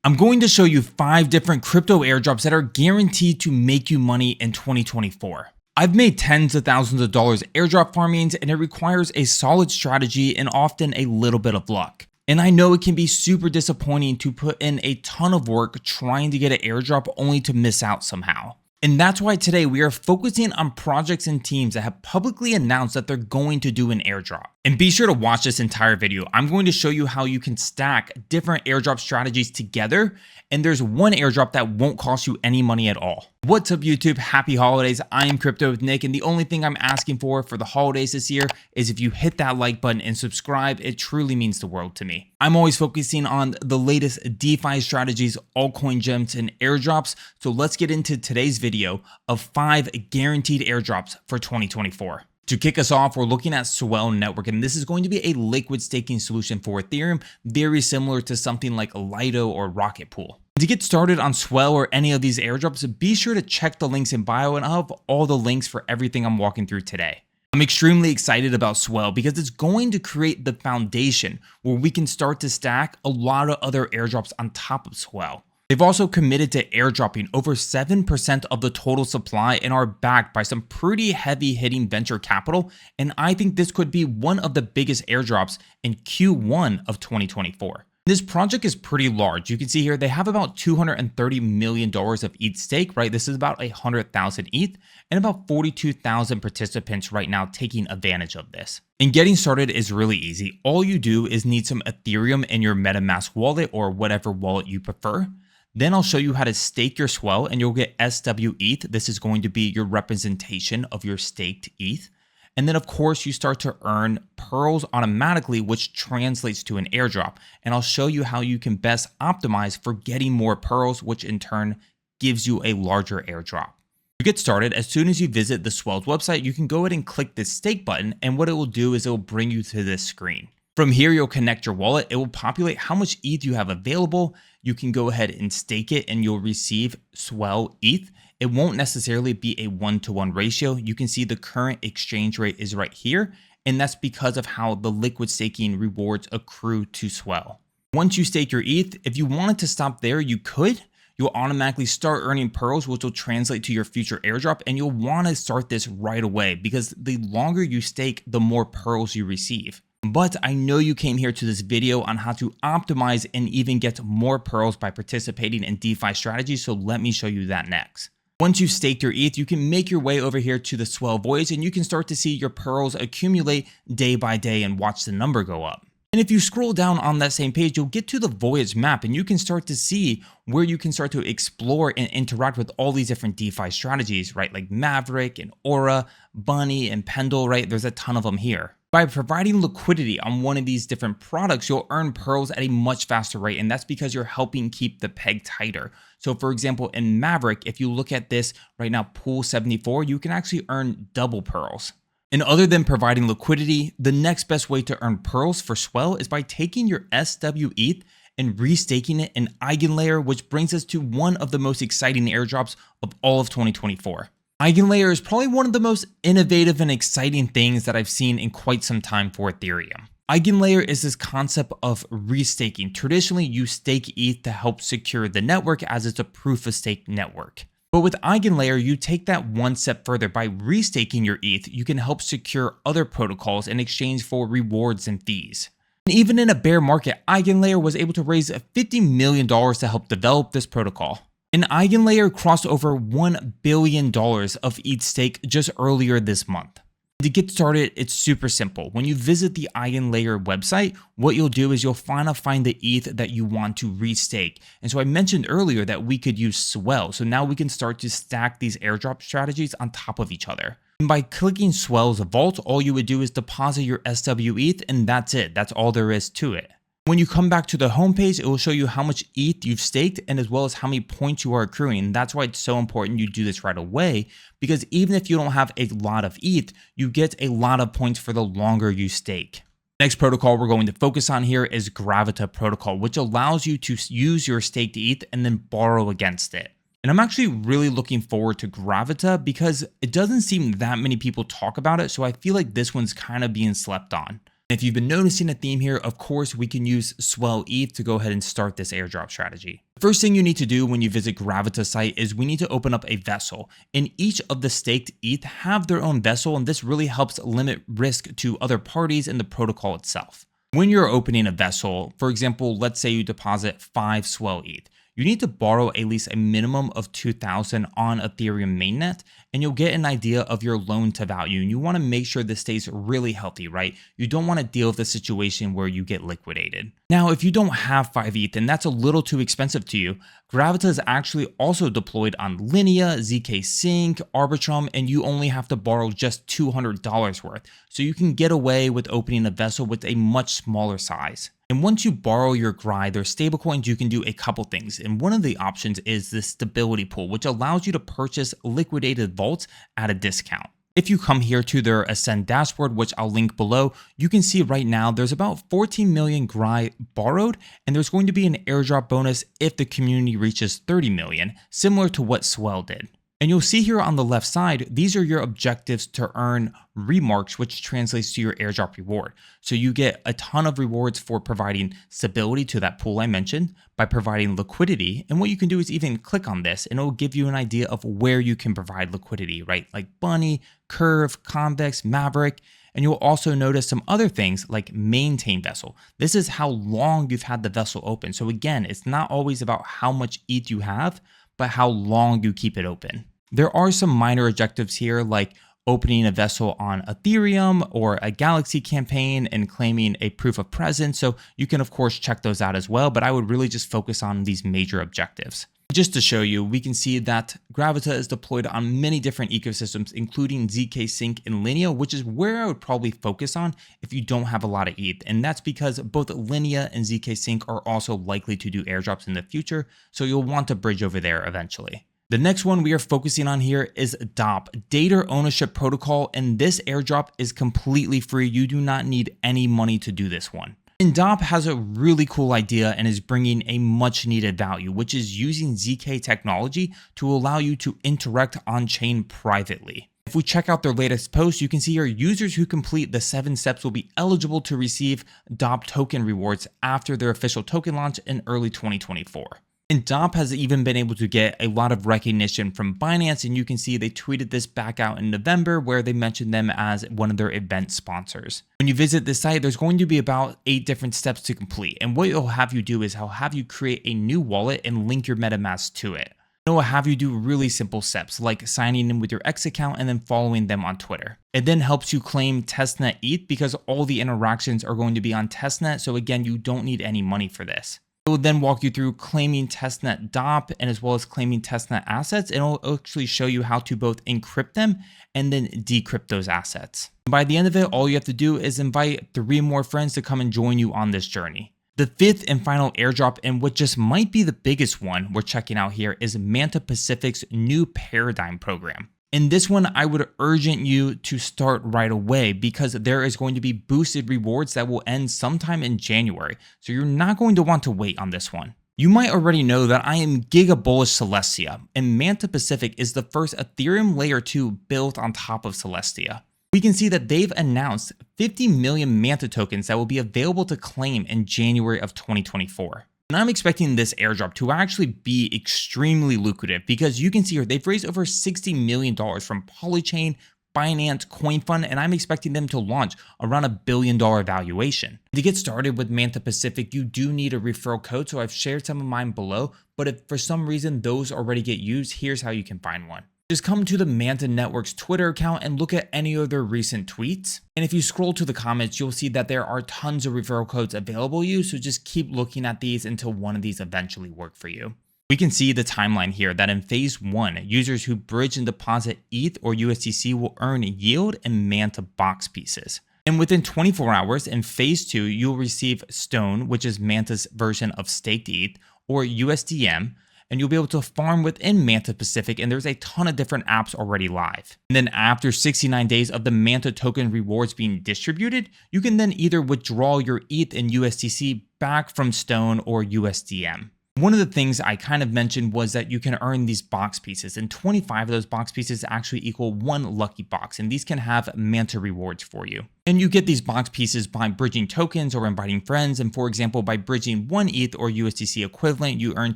I'm going to show you 5 different crypto airdrops that are guaranteed to make you money in 2024. I've made tens of thousands of dollars airdrop farming, and it requires a solid strategy and often a little bit of luck. And I know it can be super disappointing to put in a ton of work trying to get an airdrop only to miss out somehow. And that's why today we are focusing on projects and teams that have publicly announced that they're going to do an airdrop. And be sure to watch this entire video. I'm going to show you how you can stack different airdrop strategies together. And there's one airdrop that won't cost you any money at all. What's up, YouTube? Happy holidays. I am Crypto with Nick. And the only thing I'm asking for the holidays this year is if you hit that like button and subscribe. It truly means the world to me. I'm always focusing on the latest DeFi strategies, altcoin gems, and airdrops. So let's get into today's video of 5 guaranteed airdrops for 2024. To kick us off, we're looking at Swell Network, and this is going to be a liquid staking solution for Ethereum, very similar to something like Lido or Rocket Pool. To get started on Swell or any of these airdrops, be sure to check the links in bio, and I'll have all the links for everything I'm walking through today. I'm extremely excited about Swell because it's going to create the foundation where we can start to stack a lot of other airdrops on top of Swell. They've also committed to airdropping over 7% of the total supply and are backed by some pretty heavy hitting venture capital. And I think this could be one of the biggest airdrops in Q1 of 2024. This project is pretty large. You can see here they have about $230 million of ETH stake, right? This is about 100,000 ETH and about 42,000 participants right now taking advantage of this. And getting started is really easy. All you do is need some Ethereum in your MetaMask wallet or whatever wallet you prefer. Then I'll show you how to stake your Swell and you'll get SWETH. This is going to be your representation of your staked ETH. And then of course you start to earn pearls automatically, which translates to an airdrop. And I'll show you how you can best optimize for getting more pearls, which in turn gives you a larger airdrop. To get started, as soon as you visit the Swell's website, you can go ahead and click this stake button. And what it will do is it will bring you to this screen. From here, you'll connect your wallet. It will populate how much ETH you have available. You can go ahead and stake it and you'll receive Swell ETH. It won't necessarily be a 1-to-1 ratio. You can see the current exchange rate is right here. And that's because of how the liquid staking rewards accrue to Swell. Once you stake your ETH, if you wanted to stop there, you could. You'll automatically start earning pearls, which will translate to your future airdrop. And you'll want to start this right away because the longer you stake, the more pearls you receive. But I know you came here to this video on how to optimize and even get more pearls by participating in DeFi strategies. So let me show you that next. Once you've staked your ETH, you can make your way over here to the Swell voyage and you can start to see your pearls accumulate day by day and watch the number go up. And if you scroll down on that same page, you'll get to the voyage map and you can start to see where you can start to explore and interact with all these different DeFi strategies, right? Like Maverick and Aura, Bunny and Pendle, right? There's a ton of them here. By providing liquidity on one of these different products, you'll earn pearls at a much faster rate, and that's because you're helping keep the peg tighter. So for example, in Maverick, if you look at this right now, pool 74, you can actually earn double pearls. And other than providing liquidity, the next best way to earn pearls for Swell is by taking your SWETH and restaking it in Eigen Layer, which brings us to one of the most exciting airdrops of all of 2024. Eigen Layer is probably one of the most innovative and exciting things that I've seen in quite some time for Ethereum. Eigen Layer is this concept of restaking. Traditionally, you stake ETH to help secure the network as it's a proof of stake network. But with Eigen Layer, you take that one step further. By restaking your ETH, you can help secure other protocols in exchange for rewards and fees. And even in a bear market, Eigen Layer was able to raise $50 million to help develop this protocol. And Eigen Layer crossed over $1 billion of ETH stake just earlier this month. To get started, it's super simple. When you visit the Eigen Layer website, what you'll do is you'll find the ETH that you want to restake. And so I mentioned earlier that we could use Swell. So now we can start to stack these airdrop strategies on top of each other. And by clicking Swell's vault, all you would do is deposit your SWETH and that's it. That's all there is to it. When you come back to the homepage, it will show you how much ETH you've staked and as well as how many points you are accruing. And that's why it's so important you do this right away, because even if you don't have a lot of ETH, you get a lot of points for the longer you stake. Next protocol we're going to focus on here is Gravita Protocol, which allows you to use your staked ETH and then borrow against it. And I'm actually really looking forward to Gravita because it doesn't seem that many people talk about it. So I feel like this one's kind of being slept on. If you've been noticing a theme here, of course, we can use Swell ETH to go ahead and start this airdrop strategy. The first thing you need to do when you visit Gravita's site is we need to open up a vessel. And each of the staked ETH have their own vessel, and this really helps limit risk to other parties in the protocol itself. When you're opening a vessel, for example, let's say you deposit 5 Swell ETH, you need to borrow at least a minimum of 2,000 on Ethereum mainnet, and you'll get an idea of your loan to value. And you want to make sure this stays really healthy, right? You don't want to deal with a situation where you get liquidated. Now, if you don't have 5 ETH and that's a little too expensive to you, Gravita is actually also deployed on Linea, ZK Sync, Arbitrum, and you only have to borrow just $200 worth. So you can get away with opening a vessel with a much smaller size. And once you borrow your GRI, their stablecoins, you can do a couple things. And one of the options is the stability pool, which allows you to purchase liquidated vaults at a discount. If you come here to their Ascend dashboard, which I'll link below, you can see right now there's about 14 million GRI borrowed, and there's going to be an airdrop bonus if the community reaches 30 million, similar to what Swell did. And you'll see here on the left side, these are your objectives to earn remarks, which translates to your airdrop reward. So you get a ton of rewards for providing stability to that pool I mentioned, by providing liquidity. And what you can do is even click on this and it'll give you an idea of where you can provide liquidity, right? Like Bunny, Curve, Convex, Maverick. And you'll also notice some other things like maintain vessel. This is how long you've had the vessel open. So again, it's not always about how much ETH you have, but how long you keep it open. There are some minor objectives here like opening a vessel on Ethereum or a Galaxy campaign and claiming a proof of presence. So you can of course check those out as well, but I would really just focus on these major objectives. Just to show you, we can see that Gravita is deployed on many different ecosystems, including ZK Sync and Linea, which is where I would probably focus on if you don't have a lot of ETH. And that's because both Linea and ZK Sync are also likely to do airdrops in the future, so you'll want to bridge over there eventually. The next one we are focusing on here is Dop, Data Ownership Protocol, and this airdrop is completely free. You do not need any money to do this one. And Dop has a really cool idea and is bringing a much needed value, which is using ZK technology to allow you to interact on-chain privately. If we check out their latest post, you can see here users who complete the 7 steps will be eligible to receive Dop token rewards after their official token launch in early 2024. And Dop has even been able to get a lot of recognition from Binance, and you can see they tweeted this back out in November where they mentioned them as one of their event sponsors. When you visit this site, there's going to be about 8 different steps to complete. And what it'll have you do is I'll have you create a new wallet and link your MetaMask to it. It will have you do really simple steps like signing in with your X account and then following them on Twitter. It then helps you claim Testnet ETH because all the interactions are going to be on Testnet. So again, you don't need any money for this. It will then walk you through claiming Testnet Dop and as well as claiming Testnet assets. And it'll actually show you how to both encrypt them and then decrypt those assets. And by the end of it, all you have to do is invite 3 more friends to come and join you on this journey. The 5th and final airdrop, and what just might be the biggest one we're checking out here, is Manta Pacific's new Paradigm program. In this one, I would urgent you to start right away because there is going to be boosted rewards that will end sometime in January. So you're not going to want to wait on this one. You might already know that I am giga bullish Celestia, and Manta Pacific is the first Ethereum Layer 2 built on top of Celestia. We can see that they've announced 50 million Manta tokens that will be available to claim in January of 2024. And I'm expecting this airdrop to actually be extremely lucrative because you can see here they've raised over $60 million from Polychain, Binance, CoinFund, and I'm expecting them to launch around $1 billion valuation. To get started with Manta Pacific, you do need a referral code, so I've shared some of mine below, but if for some reason those already get used, here's how you can find one. Just come to the Manta Network's Twitter account and look at any of their recent tweets. And if you scroll to the comments, you'll see that there are tons of referral codes available to you. So just keep looking at these until one of these eventually work for you. We can see the timeline here that in phase 1, users who bridge and deposit ETH or USDC will earn yield and Manta box pieces. And within 24 hours in phase 2, you'll receive Stone, which is Manta's version of staked ETH, or USDM, and you'll be able to farm within Manta Pacific, and there's a ton of different apps already live. And then after 69 days of the Manta token rewards being distributed, you can then either withdraw your ETH and USDC back from Stone or USDM. One of the things I kind of mentioned was that you can earn these box pieces, and 25 of those box pieces actually equal 1 lucky box, and these can have Manta rewards for you. And you get these box pieces by bridging tokens or inviting friends. And for example, by bridging 1 ETH or USDC equivalent, you earn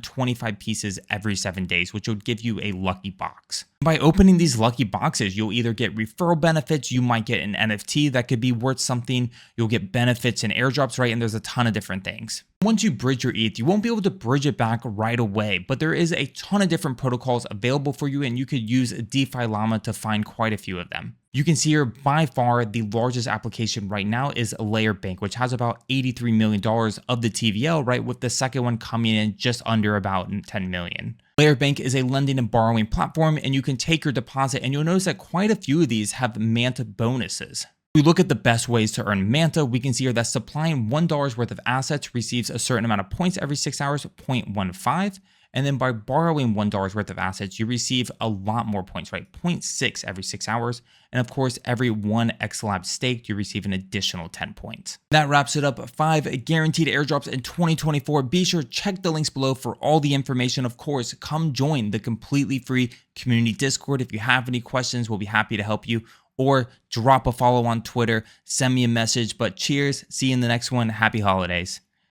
25 pieces every 7 days, which would give you a lucky box. By opening these lucky boxes, you'll either get referral benefits, you might get an NFT that could be worth something, you'll get benefits and airdrops, right? And there's a ton of different things. Once you bridge your ETH, you won't be able to bridge it back right away, but there is a ton of different protocols available for you, and you could use DeFi Llama to find quite a few of them. You can see here, by far, the largest application right now is Layer Bank, which has about $83 million of the TVL, right? With the second one coming in just under about 10 million. Layer Bank is a lending and borrowing platform, and you can take your deposit, and you'll notice that quite a few of these have Manta bonuses. We look at the best ways to earn Manta. We can see here that supplying $1 worth of assets receives a certain amount of points every 6 hours, 0.15. And then by borrowing $1 worth of assets, you receive a lot more points, right? 0.6 every 6 hours. And of course, every 1 XLab staked, you receive an additional 10 points. That wraps it up. 5 guaranteed airdrops in 2024. Be sure to check the links below for all the information. Of course, come join the completely free community Discord. If you have any questions, we'll be happy to help you. Or drop a follow on Twitter, send me a message. But cheers, see you in the next one. Happy holidays.